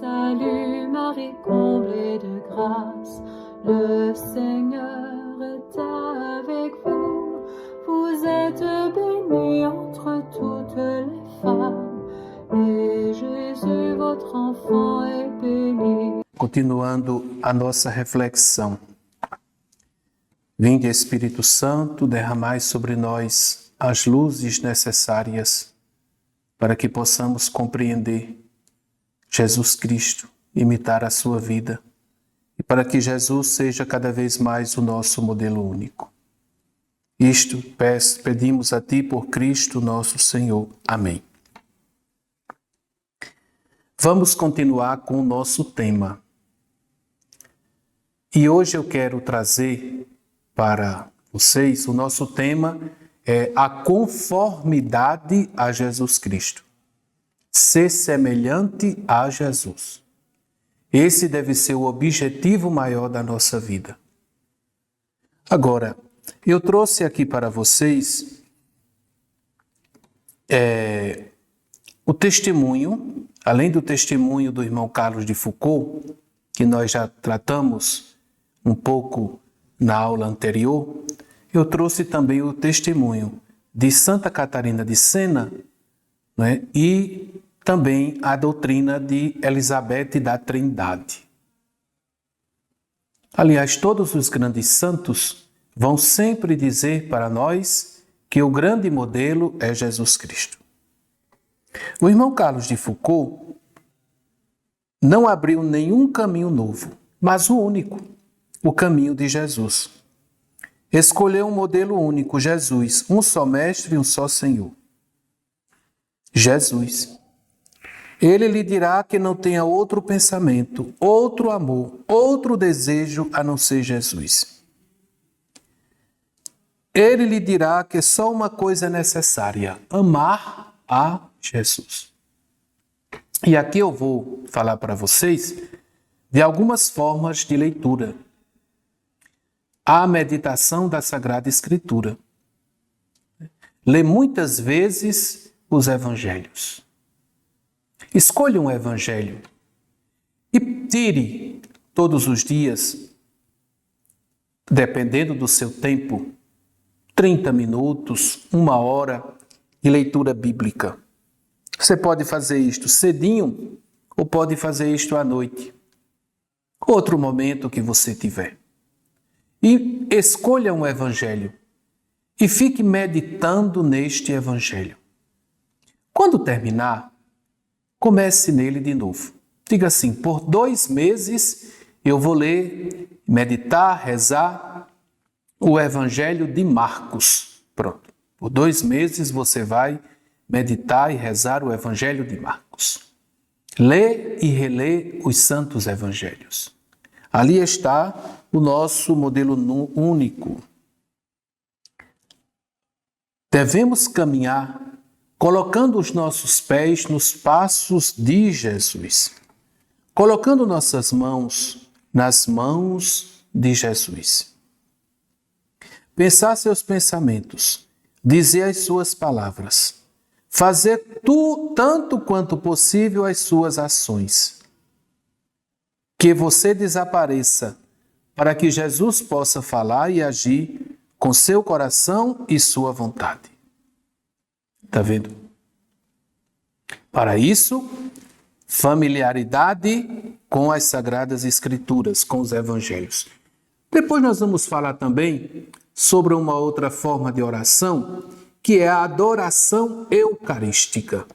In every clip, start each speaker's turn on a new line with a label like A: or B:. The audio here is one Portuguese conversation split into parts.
A: Salut Marie, comblée de grâce, le Seigneur est avec vous. Vous êtes bénie entre toutes les femmes, et Jésus, votre enfant, est béni.
B: Continuando a nossa reflexão. Vinde, Espírito Santo, derramai sobre nós as luzes necessárias para que possamos compreender Jesus Cristo, imitar a sua vida e para que Jesus seja cada vez mais o nosso modelo único. Isto pedimos a Ti por Cristo nosso Senhor. Amém. Vamos continuar com o nosso tema. E hoje eu quero trazer para vocês, o nosso tema é a conformidade a Jesus Cristo. Ser semelhante a Jesus. Esse deve ser o objetivo maior da nossa vida. Agora, eu trouxe aqui para vocês o testemunho, além do testemunho do irmão Carlos de Foucauld, que nós já tratamos um pouco na aula anterior, eu trouxe também o testemunho de Santa Catarina de Sena, né, e também a doutrina de Elizabeth da Trindade. Aliás, todos os grandes santos vão sempre dizer para nós que o grande modelo é Jesus Cristo. O irmão Carlos de Foucauld não abriu nenhum caminho novo, mas o único, o caminho de Jesus. Escolheu um modelo único, Jesus, um só mestre e um só Senhor. Jesus. Ele lhe dirá que não tenha outro pensamento, outro amor, outro desejo a não ser Jesus. Ele lhe dirá que só uma coisa é necessária, amar a Jesus. E aqui eu vou falar para vocês de algumas formas de leitura. A meditação da Sagrada Escritura. Lê muitas vezes os evangelhos. Escolha um evangelho e tire todos os dias, dependendo do seu tempo, 30 minutos, 1 hora de leitura bíblica. Você pode fazer isto cedinho ou pode fazer isto à noite. Outro momento que você tiver. E escolha um evangelho e fique meditando neste evangelho. Quando terminar, comece nele de novo. Diga assim, por 2 meses eu vou ler, meditar, rezar o evangelho de Marcos. Pronto. Por 2 meses você vai meditar e rezar o evangelho de Marcos. Lê e relê os santos evangelhos. Ali está o nosso modelo único. Devemos caminhar colocando os nossos pés nos passos de Jesus, colocando nossas mãos nas mãos de Jesus. Pensar seus pensamentos, dizer as suas palavras, fazer tanto quanto possível as suas ações. Que você desapareça para que Jesus possa falar e agir com seu coração e sua vontade. Está vendo? Para isso, familiaridade com as Sagradas Escrituras, com os Evangelhos. Depois nós vamos falar também sobre uma outra forma de oração, que é a adoração eucarística.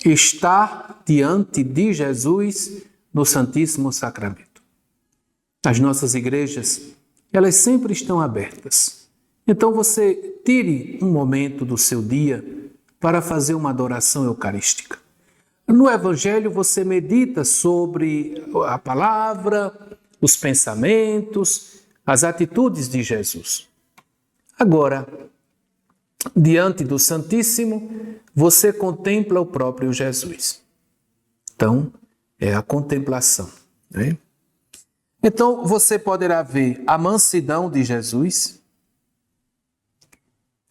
B: Estar diante de Jesus no Santíssimo Sacramento. As nossas igrejas, elas sempre estão abertas. Então você tire um momento do seu dia para fazer uma adoração eucarística. No Evangelho você medita sobre a palavra, os pensamentos, as atitudes de Jesus. Agora, diante do Santíssimo, você contempla o próprio Jesus. Então, é a contemplação, né? Então, você poderá ver a mansidão de Jesus.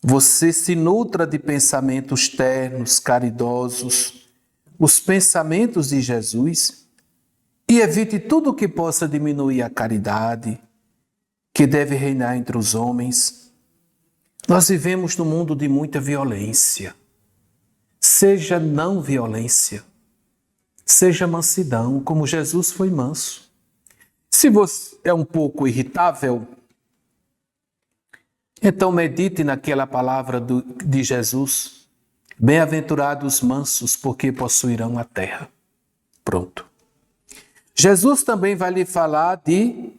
B: Você se nutra de pensamentos ternos, caridosos, os pensamentos de Jesus, e evite tudo que possa diminuir a caridade, que deve reinar entre os homens. Nós vivemos num mundo de muita violência. Seja não violência, seja mansidão, como Jesus foi manso. Se você é um pouco irritável, então medite naquela palavra de Jesus. Bem-aventurados os mansos, porque possuirão a terra. Pronto. Jesus também vai lhe falar de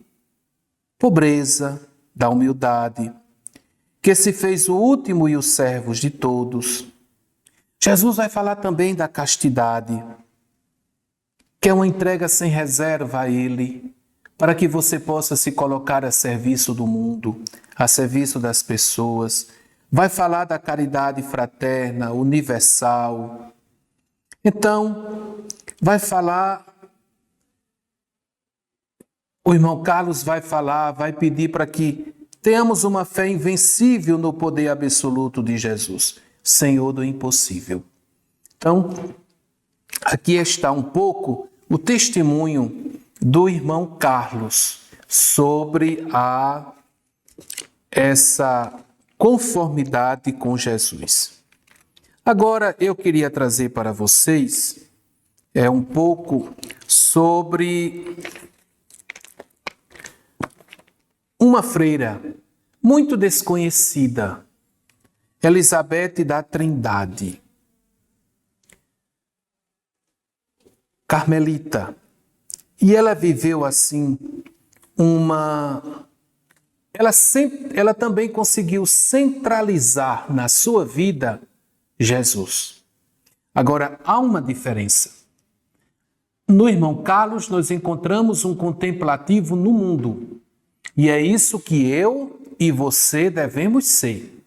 B: pobreza, da humildade, que se fez o último e o servo de todos. Jesus vai falar também da castidade, que é uma entrega sem reserva a Ele, para que você possa se colocar a serviço do mundo, a serviço das pessoas. Vai falar da caridade fraterna, universal. Então, vai falar, o irmão Carlos vai falar, vai pedir para que tenhamos uma fé invencível no poder absoluto de Jesus, Senhor do impossível. Então, aqui está um pouco o testemunho do irmão Carlos sobre essa conformidade com Jesus. Agora, eu queria trazer para vocês um pouco sobre uma freira muito desconhecida, Elizabeth da Trindade, carmelita. E ela viveu assim ela também conseguiu centralizar na sua vida Jesus. Agora, há uma diferença. No irmão Carlos, nós encontramos um contemplativo no mundo. E é isso que eu e você devemos ser.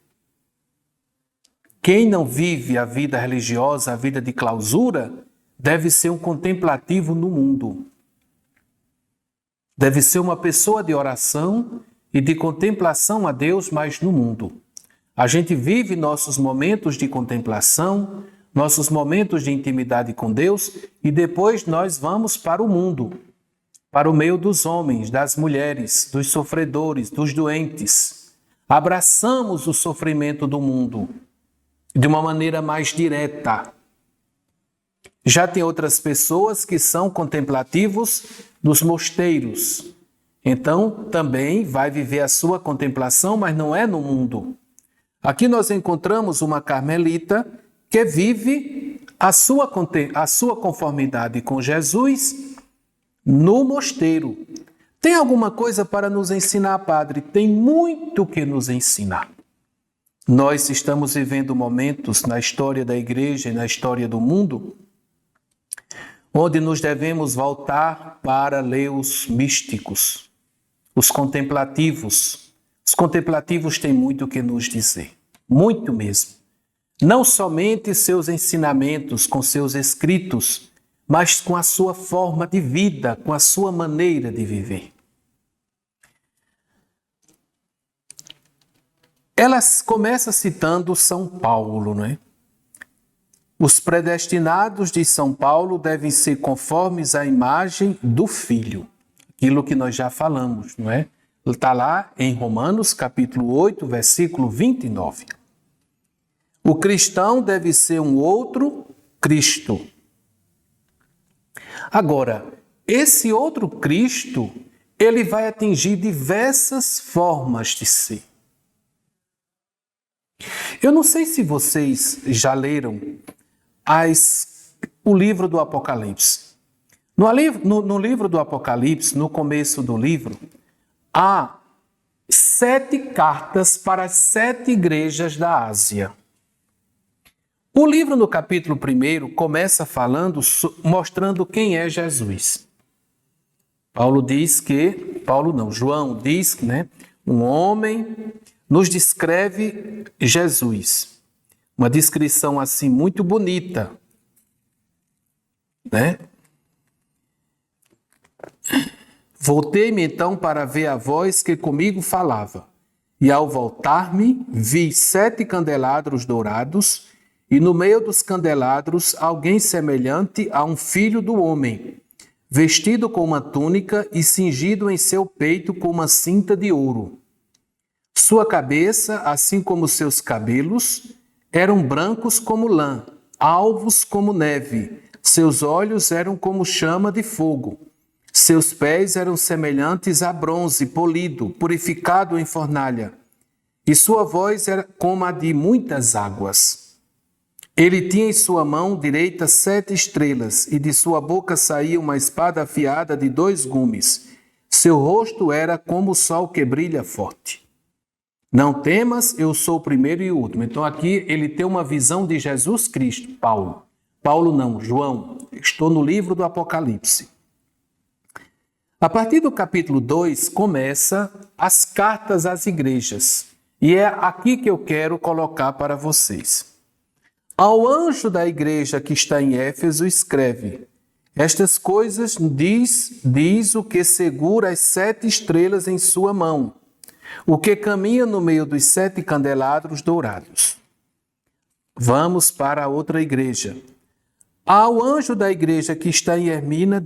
B: Quem não vive a vida religiosa, a vida de clausura, deve ser um contemplativo no mundo. Deve ser uma pessoa de oração e de contemplação a Deus, mas no mundo. A gente vive nossos momentos de contemplação, nossos momentos de intimidade com Deus e depois nós vamos para o mundo, para o meio dos homens, das mulheres, dos sofredores, dos doentes. Abraçamos o sofrimento do mundo de uma maneira mais direta. Já tem outras pessoas que são contemplativos nos mosteiros. Então, também vai viver a sua contemplação, mas não é no mundo. Aqui nós encontramos uma carmelita que vive a sua conformidade com Jesus no mosteiro. Tem alguma coisa para nos ensinar, Padre? Tem muito que nos ensinar. Nós estamos vivendo momentos na história da igreja e na história do mundo onde nos devemos voltar para ler os místicos, os contemplativos. Os contemplativos têm muito o que nos dizer, muito mesmo. Não somente seus ensinamentos com seus escritos, mas com a sua forma de vida, com a sua maneira de viver. Ela começa citando São Paulo, não é? Os predestinados de São Paulo devem ser conformes à imagem do Filho. Aquilo que nós já falamos, não é? Está lá em Romanos, capítulo 8, versículo 29. O cristão deve ser um outro Cristo. Agora, esse outro Cristo, ele vai atingir diversas formas de ser. Eu não sei se vocês já leram o livro do Apocalipse. No livro do Apocalipse, no começo do livro, há 7 cartas para as 7 igrejas da Ásia. O livro, no capítulo 1, começa mostrando quem é Jesus. João diz, né? Um homem nos descreve Jesus. Uma descrição assim muito bonita, né? Voltei-me então para ver a voz que comigo falava. E ao voltar-me, vi 7 candelabros dourados, e no meio dos candelabros alguém semelhante a um filho do homem, vestido com uma túnica e cingido em seu peito com uma cinta de ouro. Sua cabeça, assim como seus cabelos, eram brancos como lã, alvos como neve. Seus olhos eram como chama de fogo. Seus pés eram semelhantes a bronze polido, purificado em fornalha. E sua voz era como a de muitas águas. Ele tinha em sua mão direita 7 estrelas, e de sua boca saía uma espada afiada de 2 gumes. Seu rosto era como o sol que brilha forte. Não temas, eu sou o primeiro e o último. Então aqui ele tem uma visão de Jesus Cristo, Paulo. Paulo não, João. Estou no livro do Apocalipse. A partir do capítulo 2 começa as cartas às igrejas. E é aqui que eu quero colocar para vocês. Ao anjo da igreja que está em Éfeso escreve: estas coisas diz o que segura as 7 estrelas em sua mão, o que caminha no meio dos 7 candelabros dourados. Vamos para a outra igreja. Ao anjo da igreja que está em Esmirna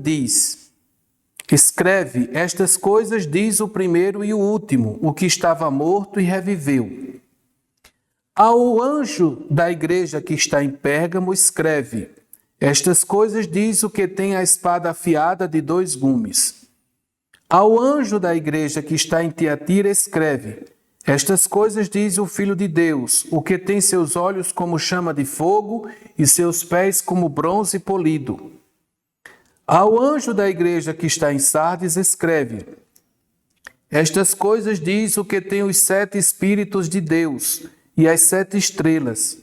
B: escreve: estas coisas diz o primeiro e o último, o que estava morto e reviveu. Ao anjo da igreja que está em Pérgamo escreve: estas coisas diz o que tem a espada afiada de 2 gumes. Ao anjo da igreja que está em Tiatira escreve: estas coisas diz o Filho de Deus, o que tem seus olhos como chama de fogo e seus pés como bronze polido. Ao anjo da igreja que está em Sardes escreve: estas coisas diz o que tem os 7 Espíritos de Deus e as 7 estrelas.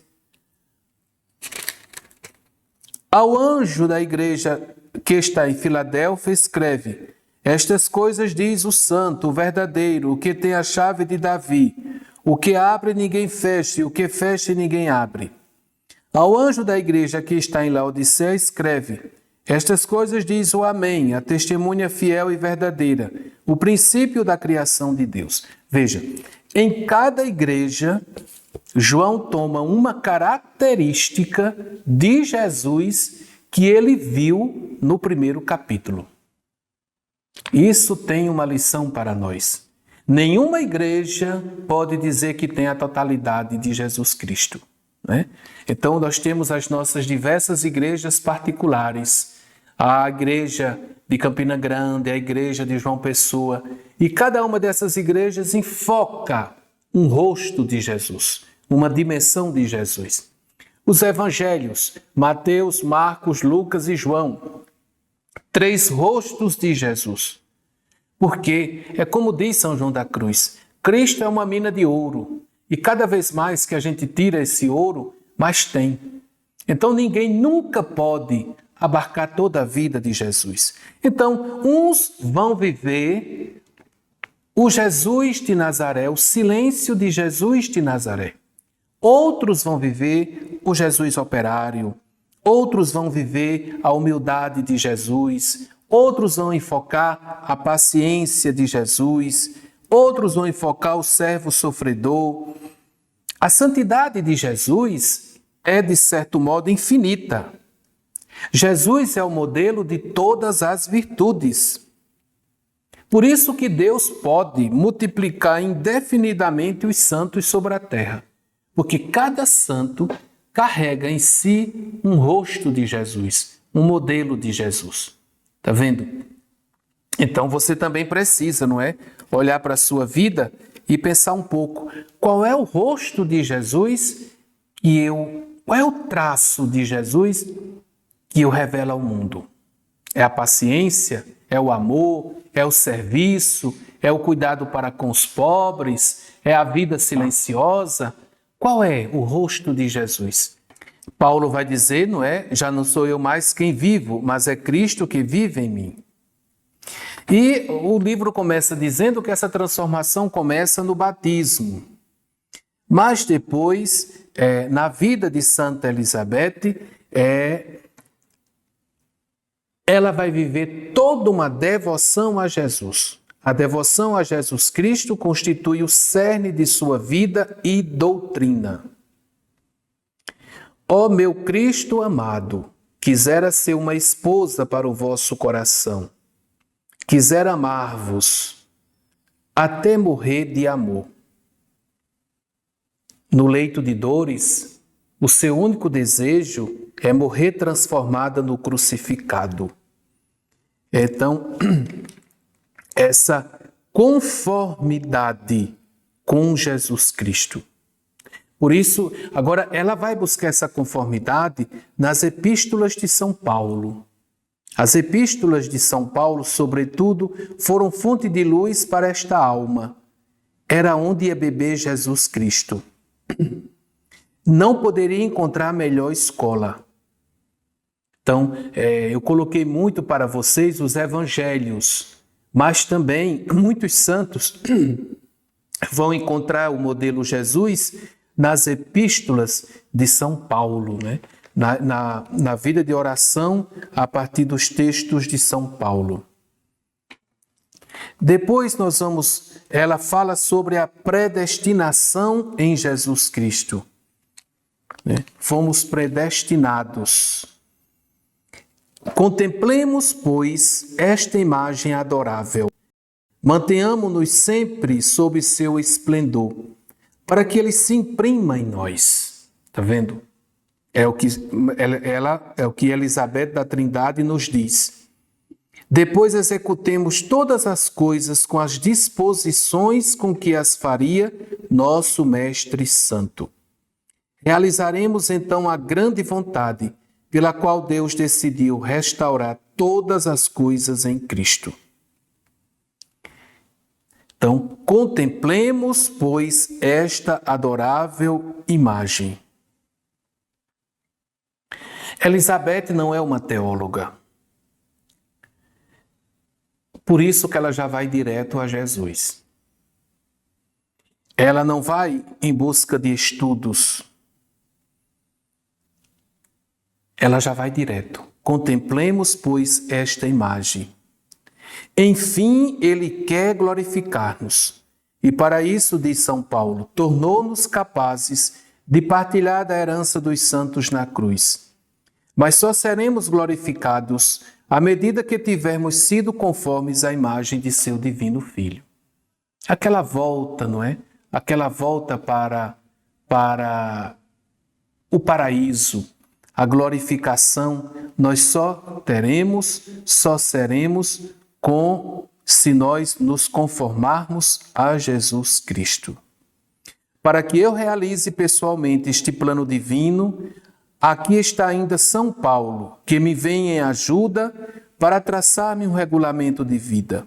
B: Ao anjo da igreja que está em Filadélfia escreve: estas coisas diz o Santo, o verdadeiro, o que tem a chave de Davi, o que abre ninguém fecha, e o que fecha ninguém abre. Ao anjo da igreja que está em Laodiceia escreve: estas coisas diz o Amém, a testemunha fiel e verdadeira, o princípio da criação de Deus. Veja, em cada igreja, João toma uma característica de Jesus que ele viu no primeiro capítulo. Isso tem uma lição para nós. Nenhuma igreja pode dizer que tem a totalidade de Jesus Cristo, né? Então, nós temos as nossas diversas igrejas particulares. A igreja de Campina Grande, a igreja de João Pessoa. E cada uma dessas igrejas enfoca um rosto de Jesus, uma dimensão de Jesus. Os evangelhos, Mateus, Marcos, Lucas e João. 3 rostos de Jesus. Porque é como diz São João da Cruz, Cristo é uma mina de ouro. E cada vez mais que a gente tira esse ouro, mais tem. Então ninguém nunca pode abarcar toda a vida de Jesus. Então, uns vão viver o Jesus de Nazaré, o silêncio de Jesus de Nazaré. Outros vão viver o Jesus operário. Outros vão viver a humildade de Jesus. Outros vão enfocar a paciência de Jesus. Outros vão enfocar o servo sofredor. A santidade de Jesus é, de certo modo, infinita. Jesus é o modelo de todas as virtudes. Por isso que Deus pode multiplicar indefinidamente os santos sobre a terra, porque cada santo carrega em si um rosto de Jesus, um modelo de Jesus. Está vendo? Então você também precisa, não é? Olhar para a sua vida e pensar um pouco, qual é o rosto de Jesus qual é o traço de Jesus que eu revelo ao mundo? É a paciência? É o amor? É o serviço? É o cuidado para com os pobres? É a vida silenciosa? Qual é o rosto de Jesus? Paulo vai dizer, não é? Já não sou eu mais quem vivo, mas é Cristo que vive em mim. E o livro começa dizendo que essa transformação começa no batismo. Mas depois, na vida de Santa Elizabeth, ela vai viver toda uma devoção a Jesus. A devoção a Jesus Cristo constitui o cerne de sua vida e doutrina. Ó meu Cristo amado, quisera ser uma esposa para o vosso coração, quisera amar-vos, até morrer de amor. No leito de dores, o seu único desejo é morrer transformada no crucificado. Então, essa conformidade com Jesus Cristo. Por isso, agora ela vai buscar essa conformidade nas epístolas de São Paulo. As epístolas de São Paulo, sobretudo, foram fonte de luz para esta alma. Era onde ia beber Jesus Cristo. Não poderia encontrar melhor escola. Então, eu coloquei muito para vocês os evangelhos, mas também muitos santos vão encontrar o modelo Jesus nas epístolas de São Paulo, né? Na vida de oração a partir dos textos de São Paulo. Depois ela fala sobre a predestinação em Jesus Cristo. Fomos predestinados. Contemplemos, pois, esta imagem adorável. Mantenhamos-nos sempre sob seu esplendor, para que ele se imprima em nós. Está vendo? É o que Elizabeth da Trindade nos diz. Depois executemos todas as coisas com as disposições com que as faria nosso Mestre Santo. Realizaremos então a grande vontade pela qual Deus decidiu restaurar todas as coisas em Cristo. Então, contemplemos, pois, esta adorável imagem. Elizabeth não é uma teóloga. Por isso que ela já vai direto a Jesus. Ela não vai em busca de estudos. Ela já vai direto. Contemplemos, pois, esta imagem. Enfim, ele quer glorificar-nos. E para isso, diz São Paulo, tornou-nos capazes de partilhar da herança dos santos na cruz. Mas só seremos glorificados à medida que tivermos sido conformes à imagem de seu divino Filho. Aquela volta, não é? Aquela volta para o paraíso, a glorificação, nós só seremos se nós nos conformarmos a Jesus Cristo. Para que eu realize pessoalmente este plano divino, aqui está ainda São Paulo, que me vem em ajuda para traçar-me um regulamento de vida.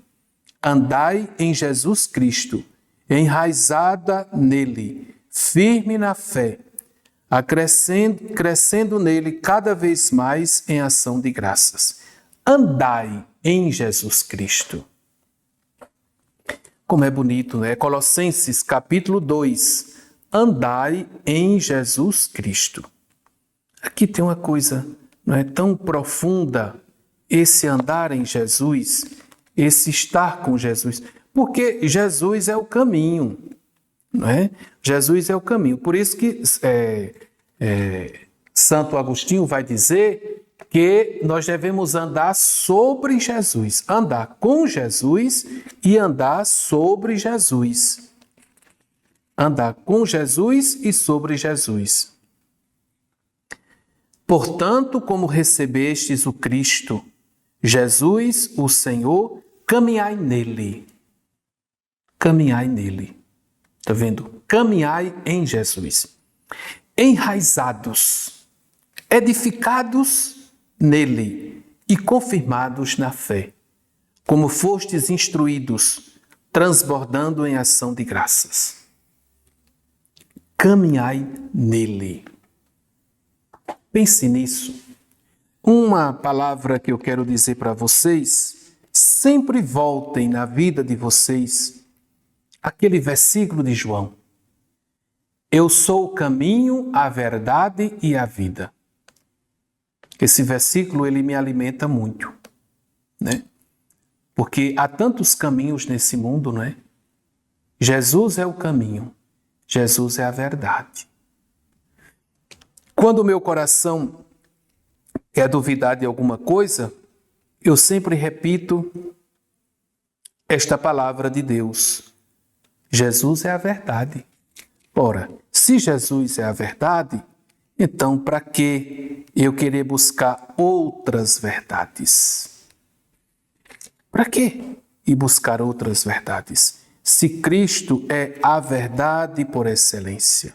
B: Andai em Jesus Cristo, enraizada nele, firme na fé, crescendo nele cada vez mais em ação de graças. Andai em Jesus Cristo. Como é bonito, né? Colossenses capítulo 2. Andai em Jesus Cristo. Aqui tem uma coisa, não é tão profunda, esse andar em Jesus, esse estar com Jesus, porque Jesus é o caminho, não é? Jesus é o caminho. Por isso que Santo Agostinho vai dizer que nós devemos andar sobre Jesus, andar com Jesus e andar sobre Jesus. Andar com Jesus e sobre Jesus. Portanto, como recebestes o Cristo, Jesus, o Senhor, caminhai nele. Caminhai nele. Está vendo? Caminhai em Jesus. Enraizados, edificados nele e confirmados na fé, como fostes instruídos, transbordando em ação de graças. Caminhai nele. Pense nisso. Uma palavra que eu quero dizer para vocês, sempre voltem na vida de vocês aquele versículo de João. Eu sou o caminho, a verdade e a vida. Esse versículo, ele me alimenta muito, né? Porque há tantos caminhos nesse mundo, né? Jesus é o caminho, Jesus é a verdade. Quando o meu coração Quer duvidar de alguma coisa? Eu sempre repito esta palavra de Deus. Jesus é a verdade. Ora, se Jesus é a verdade, então para que eu querer buscar outras verdades? Para que ir buscar outras verdades? Se Cristo é a verdade por excelência.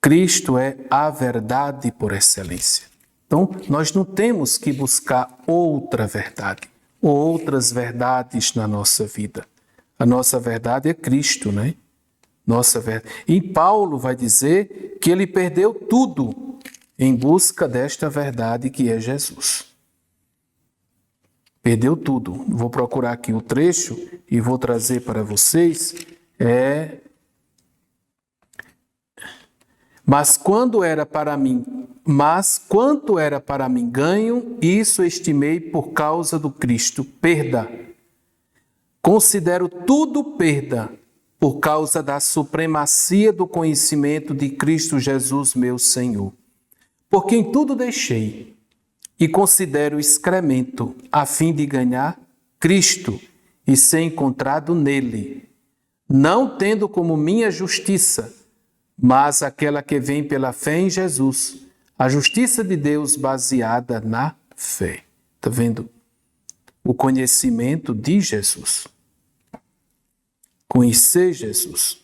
B: Cristo é a verdade por excelência. Então, nós não temos que buscar outra verdade, ou outras verdades na nossa vida. A nossa verdade é Cristo, né? Nossa verdade. E Paulo vai dizer que ele perdeu tudo em busca desta verdade que é Jesus. Perdeu tudo. Vou procurar aqui o trecho e vou trazer para vocês. Mas quanto era para mim ganho, isso estimei por causa do Cristo, perda. Considero tudo perda por causa da supremacia do conhecimento de Cristo Jesus, meu Senhor. Por quem tudo deixei e considero excremento, a fim de ganhar Cristo e ser encontrado nele, não tendo como minha justiça, mas aquela que vem pela fé em Jesus, a justiça de Deus baseada na fé. Está vendo? O conhecimento de Jesus. Conhecer Jesus.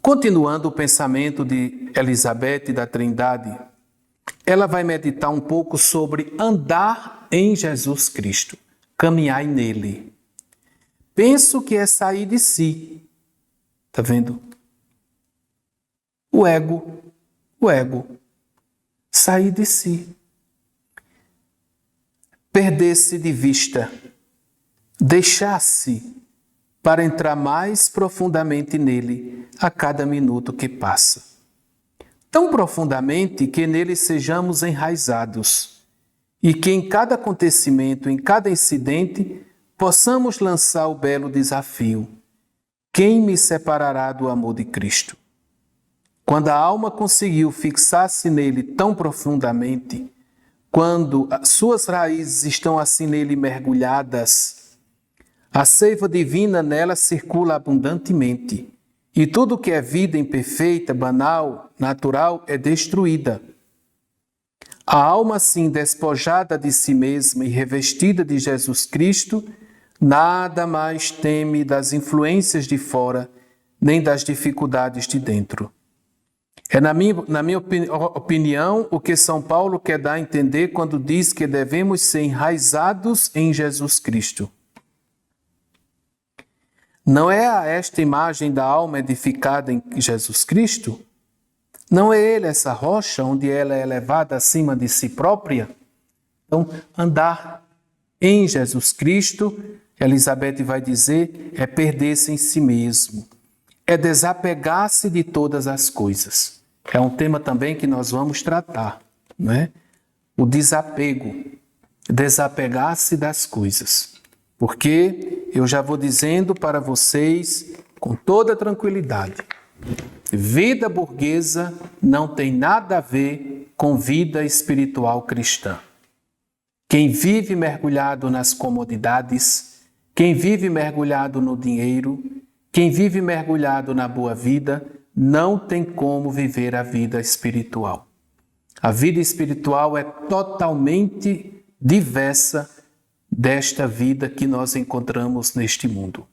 B: Continuando o pensamento de Elizabeth da Trindade, ela vai meditar um pouco sobre andar em Jesus Cristo, caminhar nele. Penso que é sair de si. Está vendo? O ego. Sair de si. Perder-se de vista. Deixar-se para entrar mais profundamente nele a cada minuto que passa. Tão profundamente que nele sejamos enraizados e que em cada acontecimento, em cada incidente, possamos lançar o belo desafio: quem me separará do amor de Cristo? Quando a alma conseguiu fixar-se nele tão profundamente, quando suas raízes estão assim nele mergulhadas, a seiva divina nela circula abundantemente, e tudo que é vida imperfeita, banal, natural, é destruída. A alma assim despojada de si mesma e revestida de Jesus Cristo, nada mais teme das influências de fora, nem das dificuldades de dentro. É, na minha opinião, o que São Paulo quer dar a entender quando diz que devemos ser enraizados em Jesus Cristo. Não é esta imagem da alma edificada em Jesus Cristo? Não é Ele essa rocha onde ela é elevada acima de si própria? Então, andar em Jesus Cristo, Elizabeth vai dizer, é perder-se em si mesmo. É desapegar-se de todas as coisas. É um tema também que nós vamos tratar, não é? O desapego. Desapegar-se das coisas. Porque eu já vou dizendo para vocês com toda tranquilidade, vida burguesa não tem nada a ver com vida espiritual cristã. Quem vive mergulhado nas comodidades, quem vive mergulhado no dinheiro, quem vive mergulhado na boa vida, não tem como viver a vida espiritual. A vida espiritual é totalmente diversa desta vida que nós encontramos neste mundo.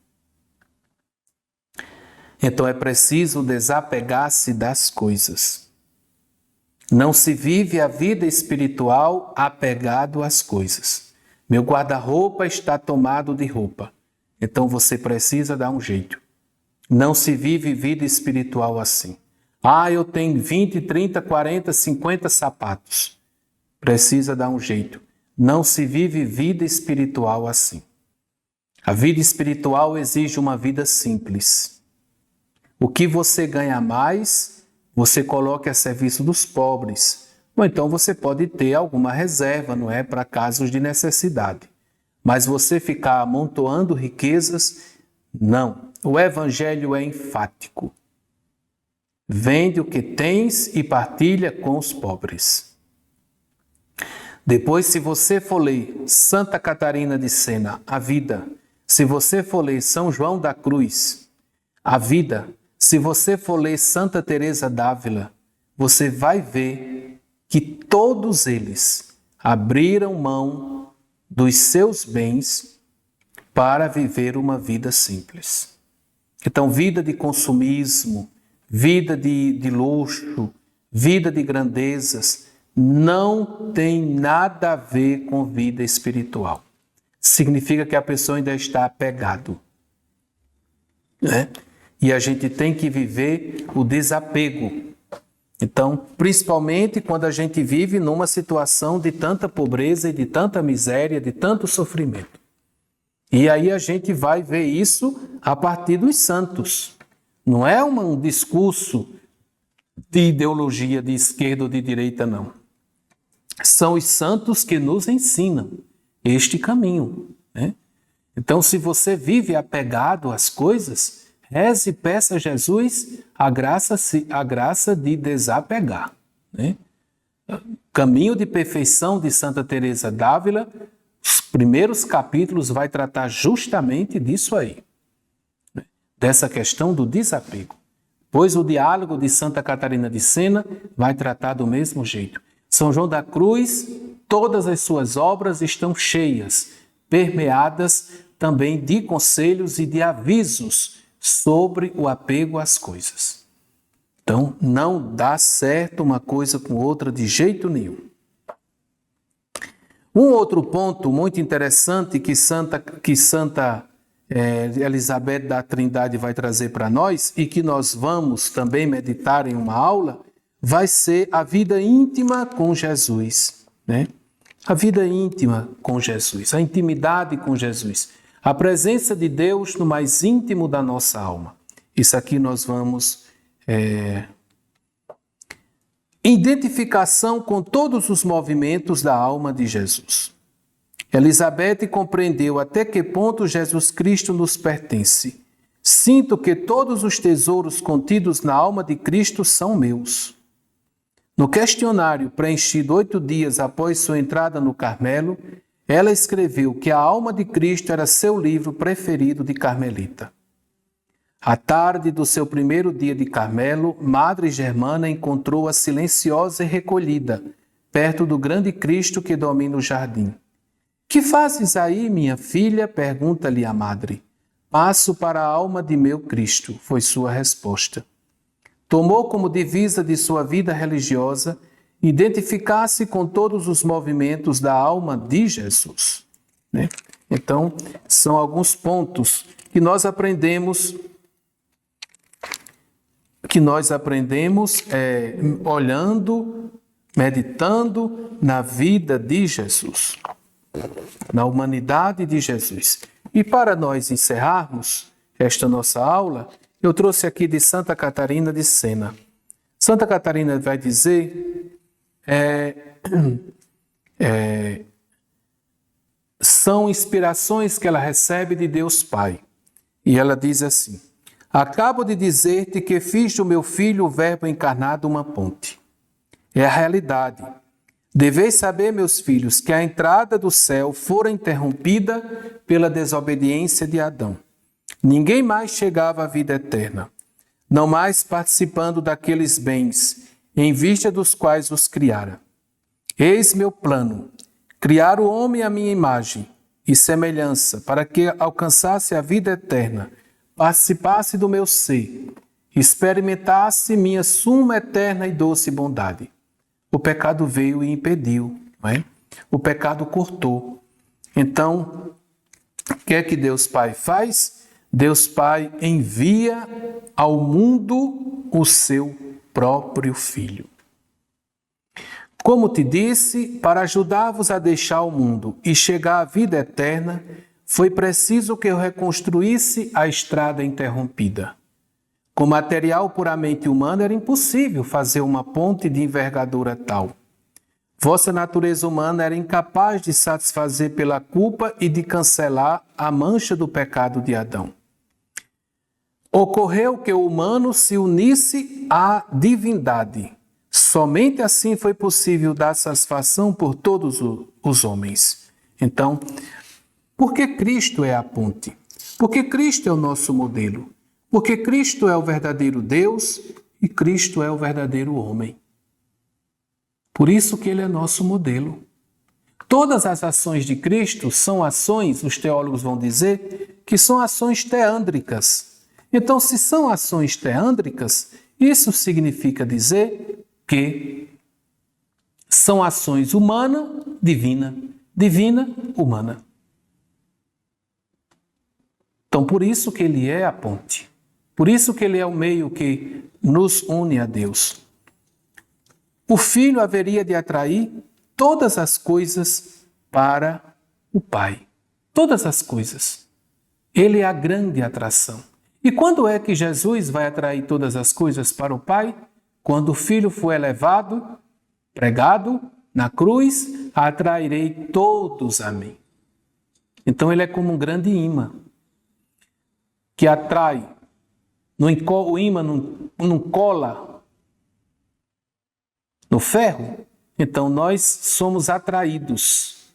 B: Então é preciso desapegar-se das coisas. Não se vive a vida espiritual apegado às coisas. Meu guarda-roupa está tomado de roupa. Então você precisa dar um jeito. Não se vive vida espiritual assim. Eu tenho 20, 30, 40, 50 sapatos. Precisa dar um jeito. Não se vive vida espiritual assim. A vida espiritual exige uma vida simples. O que você ganha mais, você coloca a serviço dos pobres. Ou então você pode ter alguma reserva, não é? Para casos de necessidade. Mas você ficar amontoando riquezas, não. O Evangelho é enfático. Vende o que tens e partilha com os pobres. Depois, se você for ler Santa Catarina de Sena, a vida. Se você for ler São João da Cruz, a vida. Se você for ler Santa Teresa d'Ávila, você vai ver que todos eles abriram mão dos seus bens para viver uma vida simples. Então, vida de consumismo, vida de luxo, vida de grandezas, não tem nada a ver com vida espiritual. Significa que a pessoa ainda está apegado, né? E a gente tem que viver o desapego. Então, principalmente quando a gente vive numa situação de tanta pobreza e de tanta miséria, de tanto sofrimento. E aí a gente vai ver isso a partir dos santos. Não é um discurso de ideologia de esquerda ou de direita, não. São os santos que nos ensinam este caminho, né? Então, se você vive apegado às coisas, reze e peça a Jesus a graça de desapegar, né? Caminho de Perfeição de Santa Teresa d'Ávila, os primeiros capítulos vai tratar justamente disso aí, né? Dessa questão do desapego. Pois o Diálogo de Santa Catarina de Sena vai tratar do mesmo jeito. São João da Cruz, todas as suas obras estão cheias, permeadas também de conselhos e de avisos sobre o apego às coisas. Então, não dá certo uma coisa com outra de jeito nenhum. Um outro ponto muito interessante que Santa Elizabeth da Trindade vai trazer para nós e que nós vamos também meditar em uma aula, vai ser a vida íntima com Jesus, né? A vida íntima com Jesus, a intimidade com Jesus, a presença de Deus no mais íntimo da nossa alma. Isso aqui nós vamos... Identificação com todos os movimentos da alma de Jesus. Elizabeth compreendeu até que ponto Jesus Cristo nos pertence. Sinto que todos os tesouros contidos na alma de Cristo são meus. No questionário preenchido 8 dias após sua entrada no Carmelo, ela escreveu que a alma de Cristo era seu livro preferido de Carmelita. À tarde do seu primeiro dia de Carmelo, Madre Germana encontrou-a silenciosa e recolhida, perto do grande Cristo que domina o jardim. Que fazes aí, minha filha? Pergunta-lhe a madre. Passo para a alma de meu Cristo, foi sua resposta. Tomou como divisa de sua vida religiosa identificar-se com todos os movimentos da alma de Jesus, né? Então, são alguns pontos que nós aprendemos olhando, meditando na vida de Jesus, na humanidade de Jesus. E para nós encerrarmos esta nossa aula, eu trouxe aqui de Santa Catarina de Sena. Santa Catarina vai dizer, são inspirações que ela recebe de Deus Pai. E ela diz assim: acabo de dizer-te que fiz do meu filho o verbo encarnado uma ponte. É a realidade. Deveis saber, meus filhos, que a entrada do céu fora interrompida pela desobediência de Adão. Ninguém mais chegava à vida eterna, não mais participando daqueles bens, em vista dos quais os criara. Eis meu plano, criar o homem à minha imagem e semelhança, para que alcançasse a vida eterna, participasse do meu ser, experimentasse minha suma eterna e doce bondade. O pecado veio e impediu, não é? O pecado cortou. Então, o que é que Deus Pai faz? Deus Pai envia ao mundo o seu próprio Filho. Como te disse, para ajudar-vos a deixar o mundo e chegar à vida eterna, foi preciso que eu reconstruísse a estrada interrompida. Com material puramente humano era impossível fazer uma ponte de envergadura tal. Vossa natureza humana era incapaz de satisfazer pela culpa e de cancelar a mancha do pecado de Adão. ocorreu que o humano se unisse à divindade. Somente assim foi possível dar satisfação por todos os homens. Então, por que Cristo é a ponte? Porque Cristo é o nosso modelo. Porque Cristo é o verdadeiro Deus e Cristo é o verdadeiro homem. Por isso que ele é nosso modelo. Todas as ações de Cristo são ações, os teólogos vão dizer, que são ações teândricas. Então, se são ações teândricas, isso significa dizer que são ações humana, divina, divina, humana. Então, por isso que ele é a ponte. Por isso que ele é o meio que nos une a Deus. O Filho haveria de atrair todas as coisas para o Pai. Todas as coisas. Ele é a grande atração. E quando é que Jesus vai atrair todas as coisas para o Pai? Quando o Filho for elevado, pregado na cruz, atrairei todos a mim. Então ele é como um grande imã que atrai. O imã não cola no ferro, então nós somos atraídos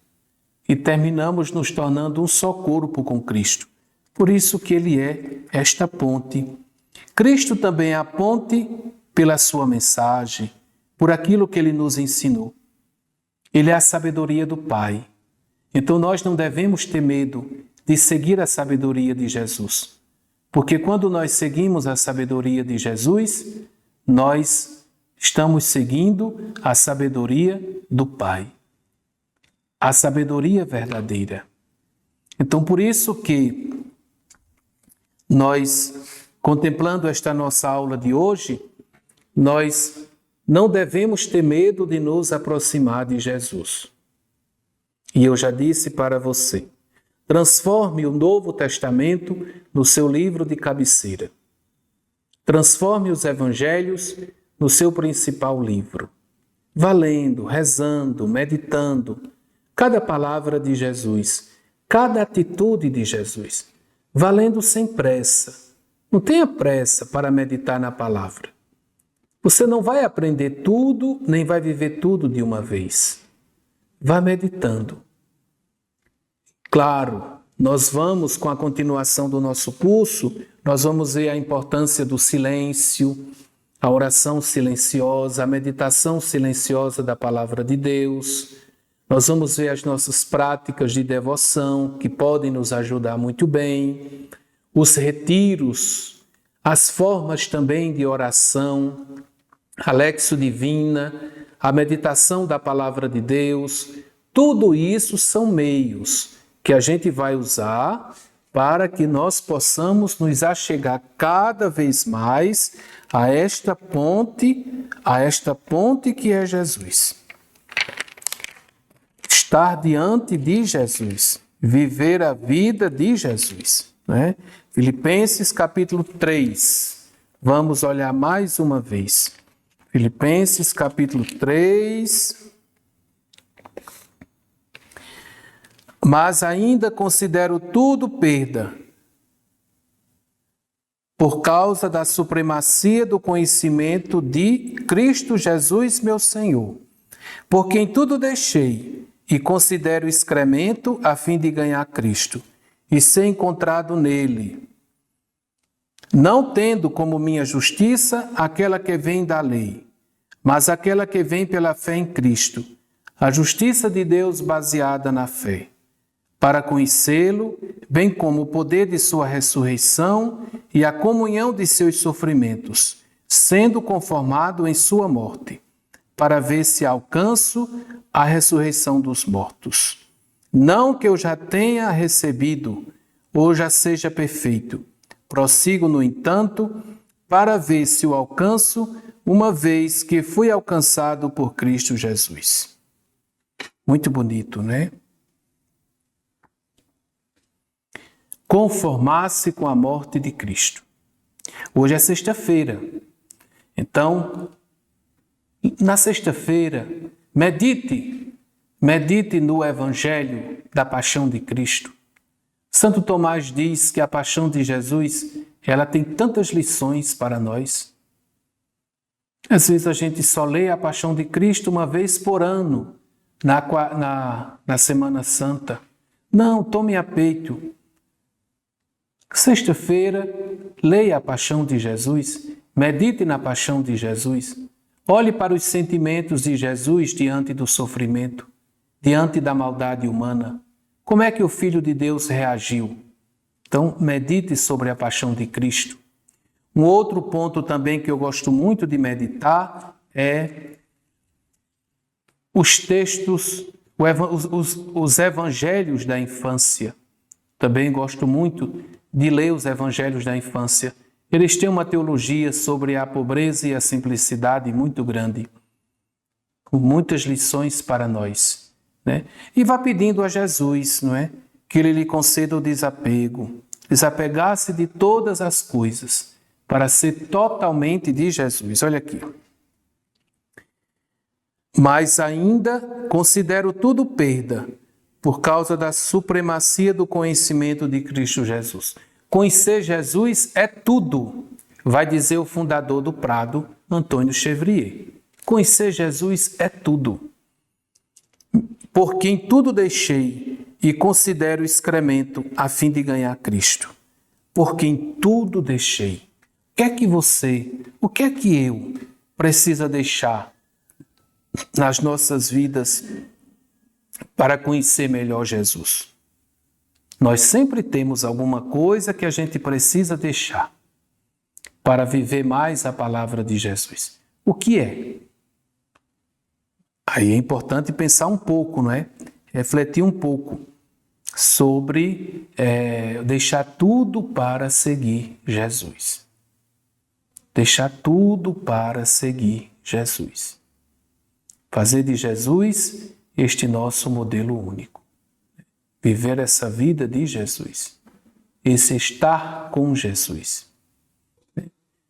B: e terminamos nos tornando um só corpo com Cristo. Por isso que ele é esta ponte. Cristo também é a ponte pela sua mensagem, por aquilo que ele nos ensinou. Ele é a sabedoria do Pai. Então nós não devemos ter medo de seguir a sabedoria de Jesus. Porque quando nós seguimos a sabedoria de Jesus, nós estamos seguindo a sabedoria do Pai. A sabedoria verdadeira. Então, por isso que nós, contemplando esta nossa aula de hoje, nós não devemos ter medo de nos aproximar de Jesus. E eu já disse para você, transforme o Novo Testamento no seu livro de cabeceira. Transforme os Evangelhos no seu principal livro. Vá lendo, rezando, meditando cada palavra de Jesus, cada atitude de Jesus. Vá lendo sem pressa. Não tenha pressa para meditar na palavra. Você não vai aprender tudo, nem vai viver tudo de uma vez. Vá meditando. Claro, nós vamos, com a continuação do nosso curso, nós vamos ver a importância do silêncio, a oração silenciosa, a meditação silenciosa da palavra de Deus. Nós vamos ver as nossas práticas de devoção, que podem nos ajudar muito bem, os retiros, as formas também de oração, a Lexio Divina, a meditação da palavra de Deus. Tudo isso são meios que a gente vai usar para que nós possamos nos achegar cada vez mais a esta ponte que é Jesus. Estar diante de Jesus, viver a vida de Jesus, né? Filipenses capítulo 3, vamos olhar mais uma vez. Filipenses capítulo 3. Mas ainda considero tudo perda, por causa da supremacia do conhecimento de Cristo Jesus, meu Senhor, por quem tudo deixei e considero excremento a fim de ganhar Cristo e ser encontrado nele, não tendo como minha justiça aquela que vem da lei, mas aquela que vem pela fé em Cristo, a justiça de Deus baseada na fé, para conhecê-lo, bem como o poder de sua ressurreição e a comunhão de seus sofrimentos, sendo conformado em sua morte, para ver se alcanço a ressurreição dos mortos. Não que eu já tenha recebido ou já seja perfeito, prossigo, no entanto, para ver se o alcanço, uma vez que fui alcançado por Cristo Jesus. Muito bonito, né? Conformar-se com a morte de Cristo. Hoje é sexta-feira. Então, na sexta-feira, medite no Evangelho da Paixão de Cristo. Santo Tomás diz que a paixão de Jesus ela tem tantas lições para nós. Às vezes a gente só lê a Paixão de Cristo uma vez por ano, na Semana Santa. Não, tome a peito. Sexta-feira, leia a Paixão de Jesus, medite na Paixão de Jesus, olhe para os sentimentos de Jesus diante do sofrimento, diante da maldade humana. Como é que o Filho de Deus reagiu? Então, medite sobre a Paixão de Cristo. Um outro ponto também que eu gosto muito de meditar é os textos, os evangelhos da infância. Também gosto muito de ler os evangelhos da infância. Eles têm uma teologia sobre a pobreza e a simplicidade muito grande, com muitas lições para nós, né? E vá pedindo a Jesus, não é? Que Ele lhe conceda o desapego, desapegar-se de todas as coisas, para ser totalmente de Jesus. Olha aqui. Mas ainda considero tudo perda, por causa da supremacia do conhecimento de Cristo Jesus. Conhecer Jesus é tudo, vai dizer o fundador do Prado, Antônio Chevrier. Conhecer Jesus é tudo. Por quem tudo deixei e considero excremento a fim de ganhar Cristo. Por quem tudo deixei. O que é que eu precisa deixar nas nossas vidas para conhecer melhor Jesus? Nós sempre temos alguma coisa que a gente precisa deixar para viver mais a palavra de Jesus. O que é? Aí é importante pensar um pouco, não é? Refletir um pouco sobre deixar tudo para seguir Jesus. Deixar tudo para seguir Jesus. Fazer de Jesus este nosso modelo único. Viver essa vida de Jesus. Esse estar com Jesus.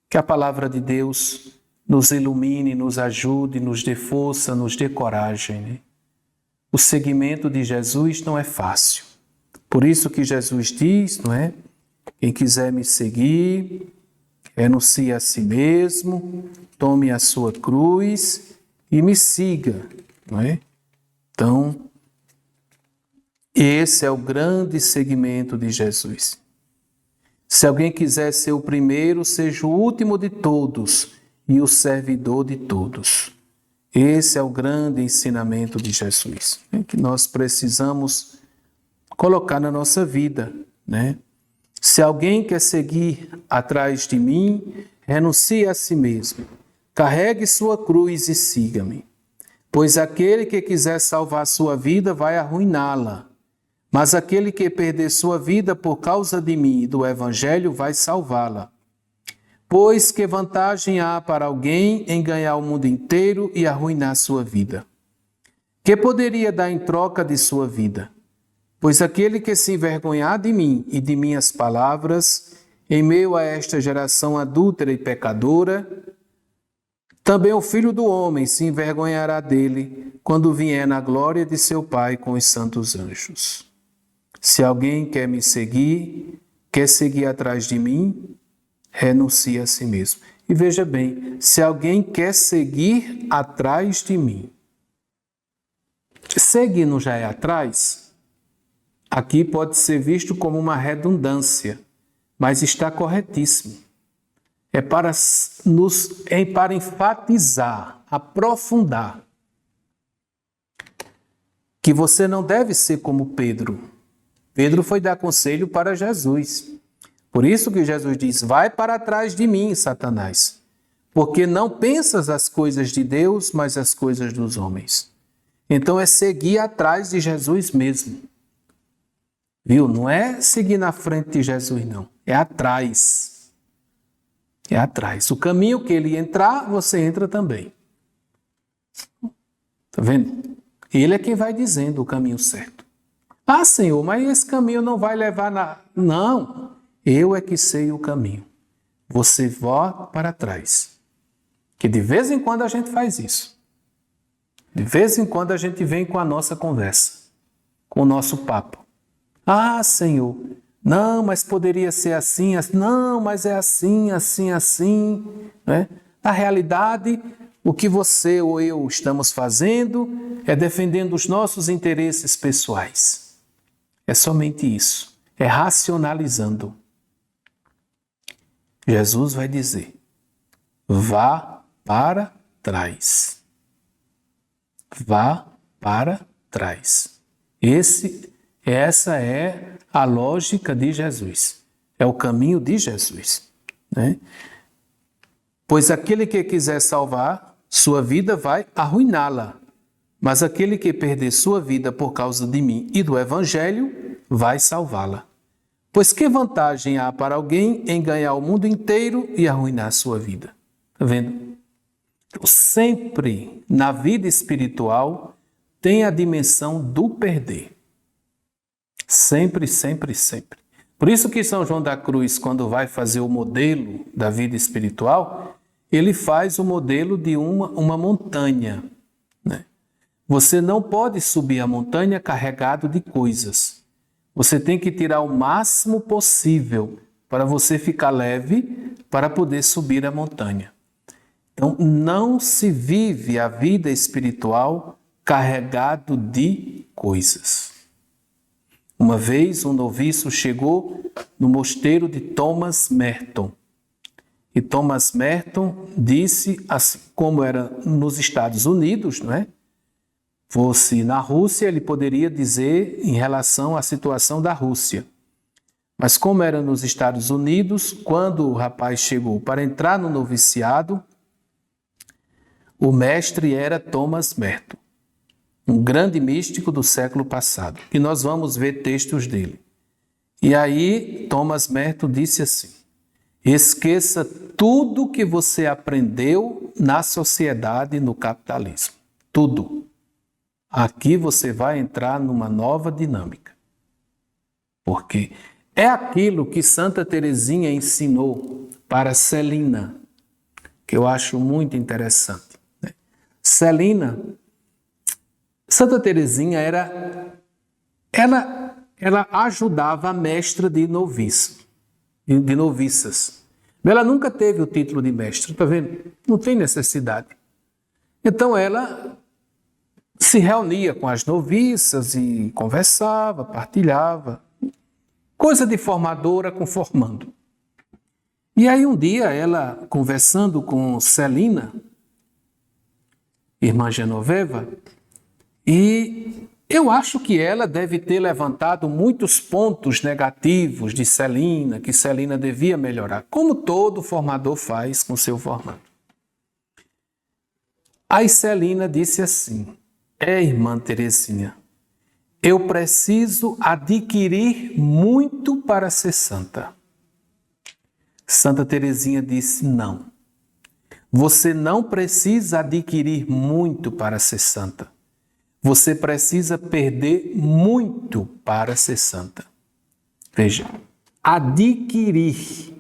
B: Que a palavra de Deus nos ilumine, nos ajude, nos dê força, nos dê coragem, né? O seguimento de Jesus não é fácil. Por isso que Jesus diz, não é? Quem quiser me seguir, renuncie a si mesmo, tome a sua cruz e me siga, não é? Então, esse é o grande seguimento de Jesus. Se alguém quiser ser o primeiro, seja o último de todos e o servidor de todos. Esse é o grande ensinamento de Jesus, né? Que nós precisamos colocar na nossa vida, né? Se alguém quer seguir atrás de mim, renuncie a si mesmo, carregue sua cruz e siga-me. Pois aquele que quiser salvar sua vida vai arruiná-la, mas aquele que perder sua vida por causa de mim e do Evangelho vai salvá-la. Pois que vantagem há para alguém em ganhar o mundo inteiro e arruinar sua vida? Que poderia dar em troca de sua vida? Pois aquele que se envergonhar de mim e de minhas palavras, em meio a esta geração adúltera e pecadora, também o Filho do Homem se envergonhará dele quando vier na glória de seu Pai com os santos anjos. Se alguém quer me seguir, quer seguir atrás de mim, renuncie a si mesmo. E veja bem, se alguém quer seguir atrás de mim, seguir não já é atrás? Aqui pode ser visto como uma redundância, mas está corretíssimo. É para enfatizar, aprofundar, que você não deve ser como Pedro. Pedro foi dar conselho para Jesus. Por isso que Jesus diz, vai para trás de mim, Satanás, porque não pensas as coisas de Deus, mas as coisas dos homens. Então é seguir atrás de Jesus mesmo. Viu? Não é seguir na frente de Jesus, não. É atrás. É atrás. O caminho que ele entrar, você entra também. Está vendo? Ele é quem vai dizendo o caminho certo. Ah, Senhor, mas esse caminho não vai levar na... Não, eu é que sei o caminho. Você volta para trás. Que de vez em quando a gente faz isso. De vez em quando a gente vem com a nossa conversa, com o nosso papo. Ah, Senhor, Não, mas poderia ser assim, assim. Não, mas é assim, assim, assim. Né? Na realidade, o que você ou eu estamos fazendo é defendendo os nossos interesses pessoais. É somente isso. É racionalizando. Jesus vai dizer: vá para trás. Vá para trás. Essa é a lógica de Jesus. É o caminho de Jesus. Né? Pois aquele que quiser salvar sua vida vai arruiná-la. Mas aquele que perder sua vida por causa de mim e do Evangelho vai salvá-la. Pois que vantagem há para alguém em ganhar o mundo inteiro e arruinar sua vida? Está vendo? Então, sempre na vida espiritual tem a dimensão do perder. Sempre, sempre, sempre. Por isso que São João da Cruz, quando vai fazer o modelo da vida espiritual, ele faz o modelo de uma montanha. Né? Você não pode subir a montanha carregado de coisas. Você tem que tirar o máximo possível para você ficar leve para poder subir a montanha. Então, não se vive a vida espiritual carregado de coisas. Uma vez, um noviço chegou no mosteiro de Thomas Merton. E Thomas Merton disse, assim, como era nos Estados Unidos, não é? Fosse na Rússia, ele poderia dizer em relação à situação da Rússia. Mas como era nos Estados Unidos, quando o rapaz chegou para entrar no noviciado, o mestre era Thomas Merton, um grande místico do século passado. E nós vamos ver textos dele. E aí Thomas Merton disse assim: esqueça tudo que você aprendeu na sociedade e no capitalismo. Tudo. Aqui você vai entrar numa nova dinâmica. Porque é aquilo que Santa Teresinha ensinou para Celina, que eu acho muito interessante. Né? Celina, Santa Teresinha ela ajudava a mestra de noviças. Ela nunca teve o título de mestra, tá vendo? Não tem necessidade. Então ela se reunia com as noviças e conversava, partilhava. Coisa de formadora com formando. E aí um dia ela, conversando com Celina, irmã Genoveva, e eu acho que ela deve ter levantado muitos pontos negativos de Celina, que Celina devia melhorar, como todo formador faz com seu formando. Aí Celina disse assim: irmã Teresinha, eu preciso adquirir muito para ser santa. Santa Teresinha disse: não. Você não precisa adquirir muito para ser santa. Você precisa perder muito para ser santa. Veja, adquirir.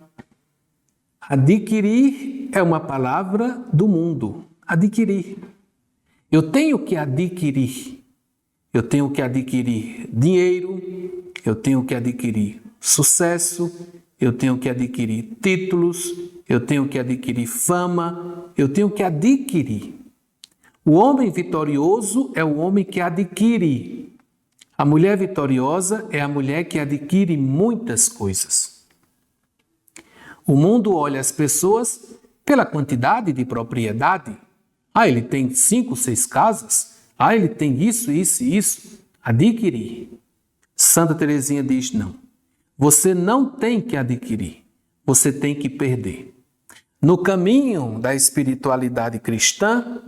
B: Adquirir é uma palavra do mundo. Adquirir. Eu tenho que adquirir. Eu tenho que adquirir dinheiro, eu tenho que adquirir sucesso, eu tenho que adquirir títulos, eu tenho que adquirir fama, eu tenho que adquirir. O homem vitorioso é o homem que adquire. A mulher vitoriosa é a mulher que adquire muitas coisas. O mundo olha as pessoas pela quantidade de propriedade. Ele tem 5, 6 casas. Ele tem isso, isso e isso. Adquirir. Santa Teresinha diz: não. Você não tem que adquirir. Você tem que perder. No caminho da espiritualidade cristã,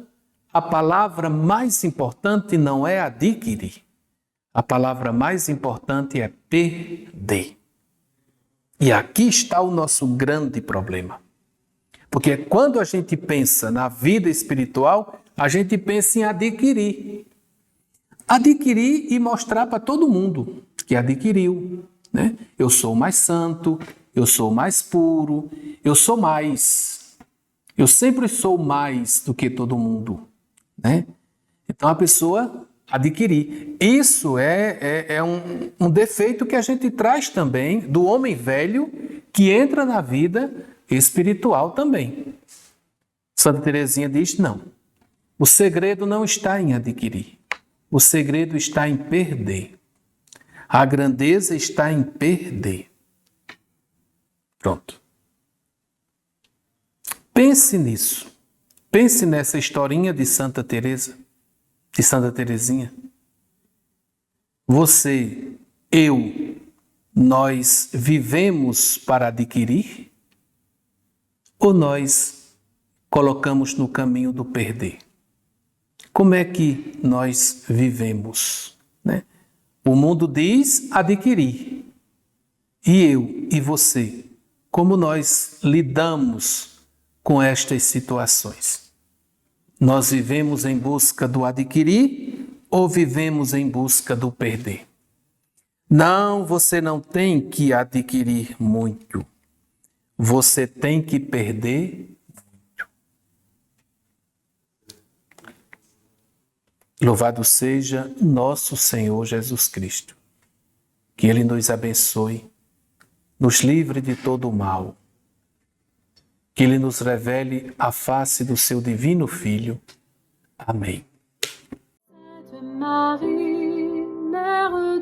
B: a palavra mais importante não é adquirir. A palavra mais importante é perder. E aqui está o nosso grande problema. Porque quando a gente pensa na vida espiritual, a gente pensa em adquirir. Adquirir e mostrar para todo mundo que adquiriu. Né? Eu sou mais santo, eu sou mais puro, eu sou mais. Eu sempre sou mais do que todo mundo. Né? Então a pessoa adquirir. Isso é um defeito que a gente traz também do homem velho que entra na vida espiritual também. Santa Teresinha diz, não. O segredo não está em adquirir. O segredo está em perder. A grandeza está em perder. Pronto. Pense nisso. Pense nessa historinha de Santa Teresa, de Santa Teresinha. Você, eu, nós vivemos para adquirir? Ou nós colocamos no caminho do perder? Como é que nós vivemos, né? O mundo diz adquirir. E eu e você, como nós lidamos com estas situações? Nós vivemos em busca do adquirir ou vivemos em busca do perder? Não, você não tem que adquirir muito. Você tem que perder muito. Louvado seja nosso Senhor Jesus Cristo. Que Ele nos abençoe, nos livre de todo o mal. Que Ele nos revele a face do seu divino Filho. Amém.
A: Sainte Marie, Mère